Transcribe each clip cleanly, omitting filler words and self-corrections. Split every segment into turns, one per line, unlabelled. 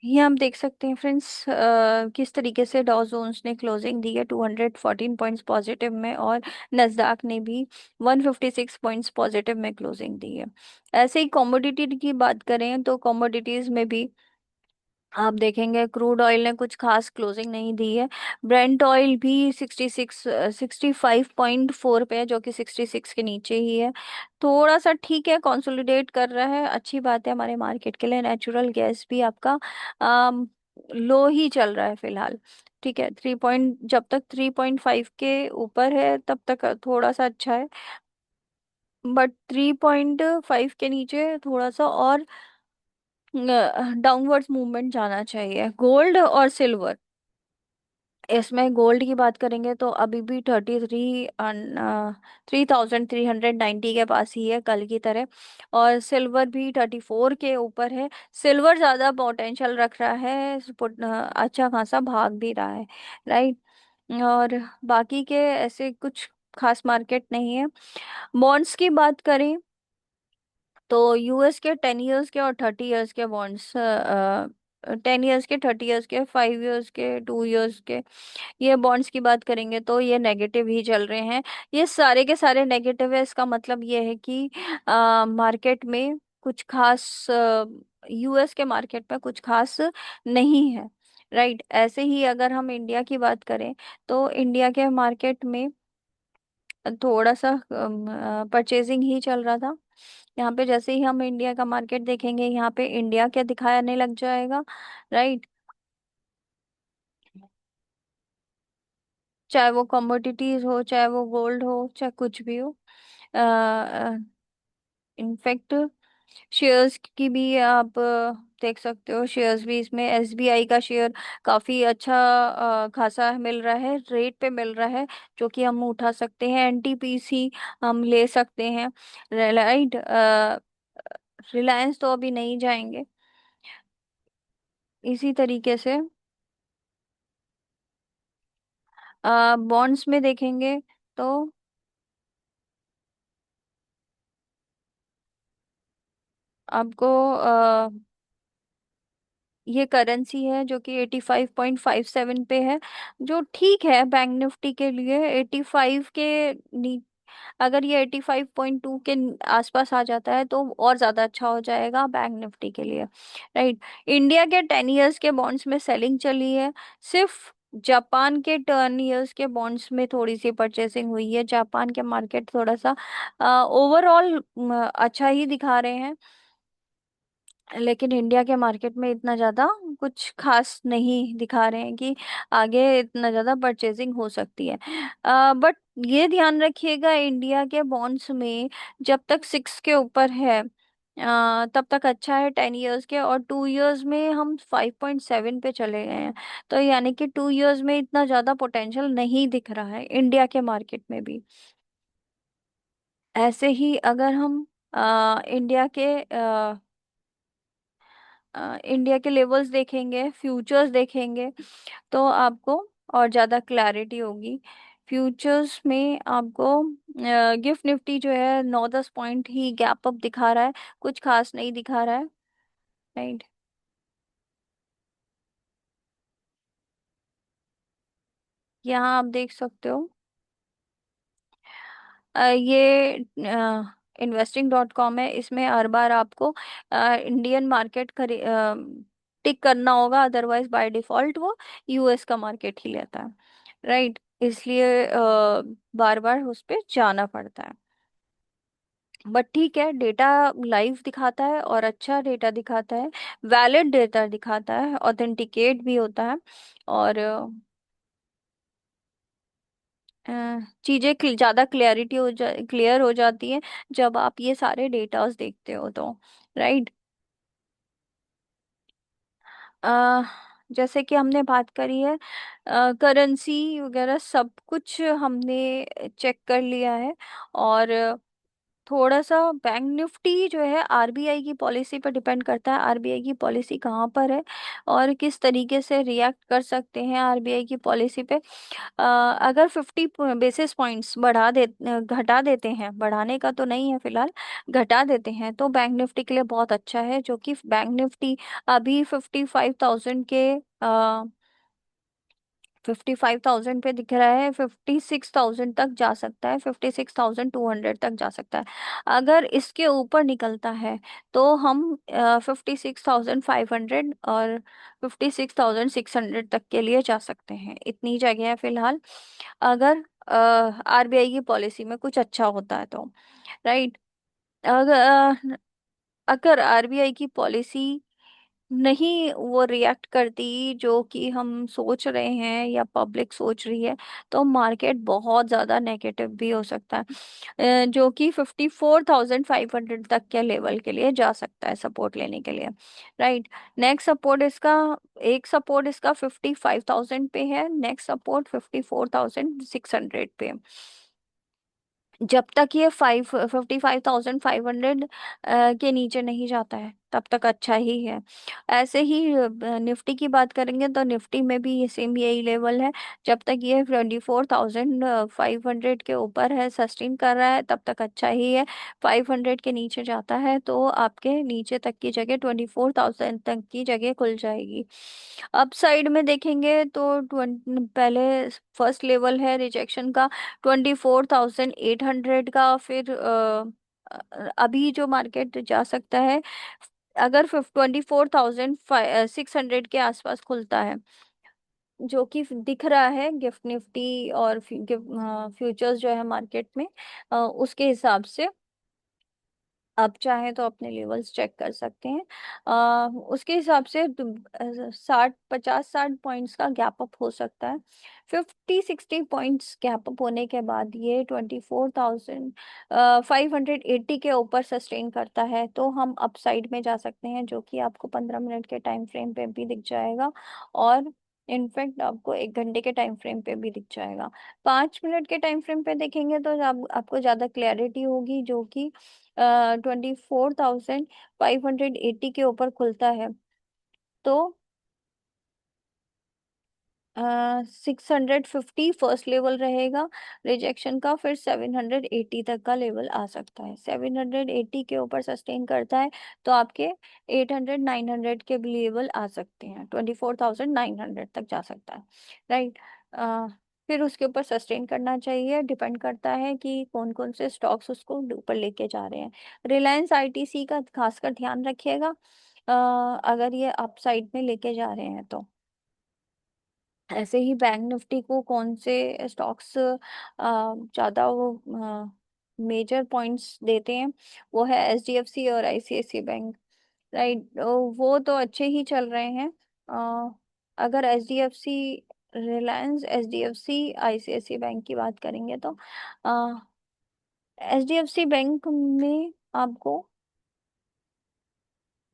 ये हम देख सकते हैं फ्रेंड्स, किस तरीके से डॉ जोन्स ने क्लोजिंग दी है 214 पॉइंट्स पॉजिटिव में, और नस्दाक ने भी 156 पॉइंट्स पॉजिटिव में क्लोजिंग दी है। ऐसे ही कमोडिटी की बात करें तो कमोडिटीज में भी आप देखेंगे क्रूड ऑयल ने कुछ खास क्लोजिंग नहीं दी है। ब्रेंट ऑयल भी 65.4 पे है, जो कि 66 के नीचे ही है। थोड़ा सा ठीक है, कंसोलिडेट कर रहा है, अच्छी बात है हमारे मार्केट के लिए। नेचुरल गैस भी आपका लो ही चल रहा है फिलहाल। ठीक है, 3 पॉइंट, जब तक 3.5 के ऊपर है तब तक थोड़ा सा अच्छा है, बट 3.5 के नीचे थोड़ा सा और डाउनवर्ड्स मूवमेंट जाना चाहिए। गोल्ड और सिल्वर, इसमें गोल्ड की बात करेंगे तो अभी भी 33,390 के पास ही है कल की तरह, और सिल्वर भी 34 के ऊपर है। सिल्वर ज्यादा पोटेंशियल रख रहा है, अच्छा खासा भाग भी रहा है, राइट। और बाकी के ऐसे कुछ खास मार्केट नहीं है। बॉन्ड्स की बात करें तो यूएस के 10 इयर्स के और 30 इयर्स के बॉन्ड्स, 10 इयर्स के, 30 इयर्स के, 5 इयर्स के, 2 इयर्स के, ये बॉन्ड्स की बात करेंगे तो ये नेगेटिव ही चल रहे हैं। ये सारे के सारे नेगेटिव है, इसका मतलब ये है कि मार्केट में कुछ खास, यूएस के मार्केट में कुछ खास नहीं है, राइट। ऐसे ही अगर हम इंडिया की बात करें तो इंडिया के मार्केट में थोड़ा सा परचेजिंग ही चल रहा था। यहाँ पे जैसे ही हम इंडिया का मार्केट देखेंगे, यहाँ पे इंडिया क्या दिखाने लग जाएगा, राइट। चाहे वो कमोडिटीज हो, चाहे वो गोल्ड हो, चाहे कुछ भी हो। इनफैक्ट शेयर्स की भी आप देख सकते हो, शेयर्स भी इसमें एसबीआई का शेयर काफी अच्छा खासा मिल रहा है, रेट पे मिल रहा है, जो कि हम उठा सकते हैं। एनटीपीसी हम ले सकते हैं, राइट। रिलायंस तो अभी नहीं जाएंगे। इसी तरीके से बॉन्ड्स में देखेंगे तो आपको ये करेंसी है जो कि 85.57 पे है, जो ठीक है बैंक निफ्टी के लिए। 85 के नी अगर ये 85.2 के आसपास आ जाता है तो और ज्यादा अच्छा हो जाएगा बैंक निफ्टी के लिए, राइट। इंडिया के 10 इयर्स के बॉन्ड्स में सेलिंग चली है। सिर्फ जापान के 10 इयर्स के बॉन्ड्स में थोड़ी सी परचेसिंग हुई है। जापान के मार्केट थोड़ा सा ओवरऑल अच्छा ही दिखा रहे हैं, लेकिन इंडिया के मार्केट में इतना ज्यादा कुछ खास नहीं दिखा रहे हैं कि आगे इतना ज्यादा परचेजिंग हो सकती है। बट ये ध्यान रखिएगा, इंडिया के बॉन्ड्स में जब तक 6 के ऊपर है तब तक अच्छा है 10 इयर्स के, और 2 इयर्स में हम 5.7 पे चले गए हैं। तो यानी कि 2 इयर्स में इतना ज्यादा पोटेंशियल नहीं दिख रहा है इंडिया के मार्केट में भी। ऐसे ही अगर हम इंडिया के इंडिया के लेवल्स देखेंगे, फ्यूचर्स देखेंगे, तो आपको और ज़्यादा क्लैरिटी होगी। फ्यूचर्स में आपको गिफ्ट निफ्टी जो है 9-10 पॉइंट ही गैप अप दिखा रहा है, कुछ खास नहीं दिखा रहा है, राइट। यहाँ आप देख सकते हो ये investing.com है, इसमें हर बार आपको इंडियन मार्केट टिक करना होगा, अदरवाइज बाय डिफॉल्ट वो यूएस का मार्केट ही लेता है, राइट। इसलिए बार बार उस पे जाना पड़ता है। बट ठीक है, डेटा लाइव दिखाता है और अच्छा डेटा दिखाता है, वैलिड डेटा दिखाता है, ऑथेंटिकेट भी होता है, और चीजें ज्यादा क्लियरिटी क्लियर हो जाती है जब आप ये सारे डेटास देखते हो तो, राइट। अ जैसे कि हमने बात करी है, करेंसी वगैरह सब कुछ हमने चेक कर लिया है, और थोड़ा सा बैंक निफ्टी जो है आरबीआई की पॉलिसी पर डिपेंड करता है, आरबीआई की पॉलिसी कहाँ पर है और किस तरीके से रिएक्ट कर सकते हैं आरबीआई की पॉलिसी पे। अगर 50 बेसिस पॉइंट्स घटा देते हैं, बढ़ाने का तो नहीं है फिलहाल, घटा देते हैं, तो बैंक निफ्टी के लिए बहुत अच्छा है, जो कि बैंक निफ्टी अभी 55,000 के 55,000 पे दिख रहा है, 56,000 तक जा सकता है, 56,200 तक जा सकता है। अगर इसके ऊपर निकलता है तो हम 56,500 और 56,600 तक के लिए जा सकते हैं। इतनी जगह है फिलहाल, अगर आरबीआई की पॉलिसी में कुछ अच्छा होता है तो, राइट। अगर अगर आरबीआई की पॉलिसी नहीं वो रिएक्ट करती जो कि हम सोच रहे हैं या पब्लिक सोच रही है, तो मार्केट बहुत ज़्यादा नेगेटिव भी हो सकता है, जो कि 54,500 तक के लेवल के लिए जा सकता है सपोर्ट लेने के लिए, राइट। नेक्स्ट सपोर्ट इसका, एक सपोर्ट इसका 55,000 पे है, नेक्स्ट सपोर्ट 54,600 पे। जब तक ये 55,500 के नीचे नहीं जाता है तब तक अच्छा ही है। ऐसे ही निफ्टी की बात करेंगे तो निफ्टी में भी ये सेम यही लेवल है। जब तक ये 24,500 के ऊपर है, सस्टेन कर रहा है, तब तक अच्छा ही है। 500 के नीचे जाता है तो आपके नीचे तक की जगह 24,000 तक की जगह खुल जाएगी। अप साइड में देखेंगे तो पहले फर्स्ट लेवल है रिजेक्शन का 24,800 का, फिर अभी जो मार्केट जा सकता है अगर 24,600 के आसपास खुलता है, जो कि दिख रहा है गिफ्ट निफ्टी और फ्यूचर्स जो है मार्केट में, उसके हिसाब से आप चाहें तो अपने लेवल्स चेक कर सकते हैं। उसके हिसाब से 50-60 पॉइंट्स का गैप अप हो सकता है। 50-60 पॉइंट्स गैप अप होने के बाद ये 24,580 के ऊपर सस्टेन करता है तो हम अपसाइड में जा सकते हैं, जो कि आपको 15 मिनट के टाइम फ्रेम पे भी दिख जाएगा, और इनफैक्ट आपको 1 घंटे के टाइम फ्रेम पे भी दिख जाएगा। 5 मिनट के टाइम फ्रेम पे देखेंगे तो आपको ज़्यादा क्लैरिटी होगी, जो कि 24,580 के ऊपर खुलता है तो 650 फर्स्ट लेवल रहेगा रिजेक्शन का, फिर 780 तक का लेवल आ सकता है। 780 के ऊपर सस्टेन करता है तो आपके 800-900 के भी लेवल आ सकते हैं, 24,900 तक जा सकता है, राइट। फिर उसके ऊपर सस्टेन करना चाहिए, डिपेंड करता है कि कौन कौन से स्टॉक्स उसको ऊपर लेके जा रहे हैं। रिलायंस आईटीसी का खासकर ध्यान रखिएगा, अगर ये अपसाइड में लेके जा रहे हैं तो। ऐसे ही बैंक निफ्टी को कौन से स्टॉक्स ज्यादा वो मेजर पॉइंट्स देते हैं, वो है एचडीएफसी और आईसीआईसी बैंक, राइट। वो तो अच्छे ही चल रहे हैं। अ, अगर HDFC, Reliance, HDFC, ICICI bank की बात करेंगे तो एचडीएफसी बैंक में आपको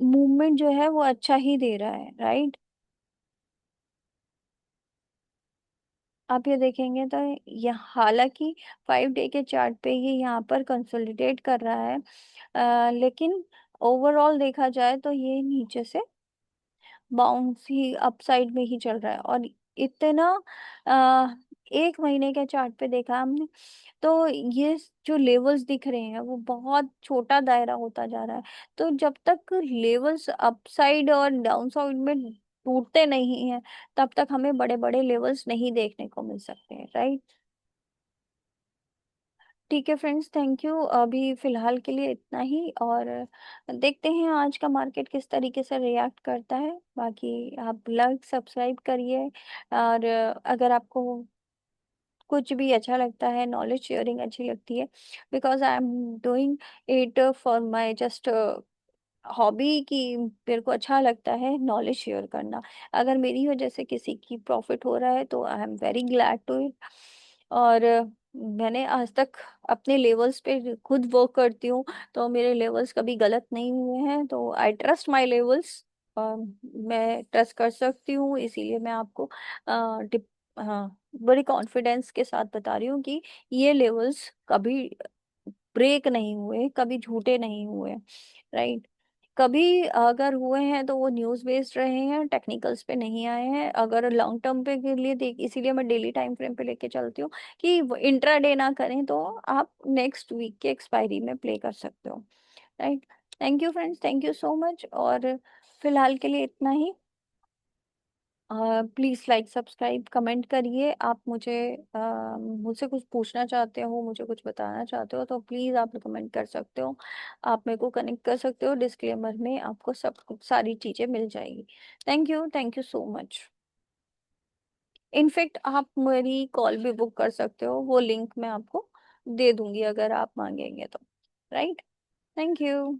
मूवमेंट जो है वो अच्छा ही दे रहा है, राइट। आप ये देखेंगे तो ये हालांकि 5 डे के चार्ट पे ये यहाँ पर कंसोलिडेट कर रहा है, लेकिन ओवरऑल देखा जाए तो ये नीचे से बाउंस ही अपसाइड में ही चल रहा है। और इतना 1 महीने के चार्ट पे देखा हमने तो ये जो लेवल्स दिख रहे हैं वो बहुत छोटा दायरा होता जा रहा है। तो जब तक लेवल्स अपसाइड और डाउन साइड में टूटते नहीं हैं, तब तक हमें बड़े बड़े लेवल्स नहीं देखने को मिल सकते हैं, राइट। ठीक है फ्रेंड्स, थैंक यू। अभी फिलहाल के लिए इतना ही, और देखते हैं आज का मार्केट किस तरीके से रिएक्ट करता है। बाकी आप लाइक सब्सक्राइब करिए, और अगर आपको कुछ भी अच्छा लगता है, नॉलेज शेयरिंग अच्छी लगती है, because I am doing it for my just hobby, कि मेरे को अच्छा लगता है नॉलेज शेयर करना। अगर मेरी वजह से किसी की प्रॉफिट हो रहा है तो I am very glad to it. और मैंने आज तक अपने लेवल्स पे खुद वर्क करती हूँ, तो मेरे लेवल्स कभी गलत नहीं हुए हैं, तो आई ट्रस्ट माई लेवल्स। मैं ट्रस्ट कर सकती हूँ, इसीलिए मैं आपको हाँ, बड़ी कॉन्फिडेंस के साथ बता रही हूँ कि ये लेवल्स कभी ब्रेक नहीं हुए, कभी झूठे नहीं हुए, राइट। कभी अगर हुए हैं तो वो न्यूज बेस्ड रहे हैं, टेक्निकल्स पे नहीं आए हैं। अगर लॉन्ग टर्म पे के लिए देख, इसीलिए मैं डेली टाइम फ्रेम पे लेके चलती हूँ कि इंट्रा डे ना करें तो आप नेक्स्ट वीक के एक्सपायरी में प्ले कर सकते हो, right. Thank you friends, thank you so much. और फिलहाल के लिए इतना ही। प्लीज़ लाइक सब्सक्राइब कमेंट करिए। आप मुझे मुझसे कुछ पूछना चाहते हो, मुझे कुछ बताना चाहते हो तो प्लीज़ आप कमेंट कर सकते हो। आप मेरे को कनेक्ट कर सकते हो, डिस्क्लेमर में आपको सब कुछ सारी चीज़ें मिल जाएगी। Thank you so much. In fact आप मेरी कॉल भी बुक कर सकते हो, वो लिंक मैं आपको दे दूंगी अगर आप मांगेंगे तो, राइट। Thank you.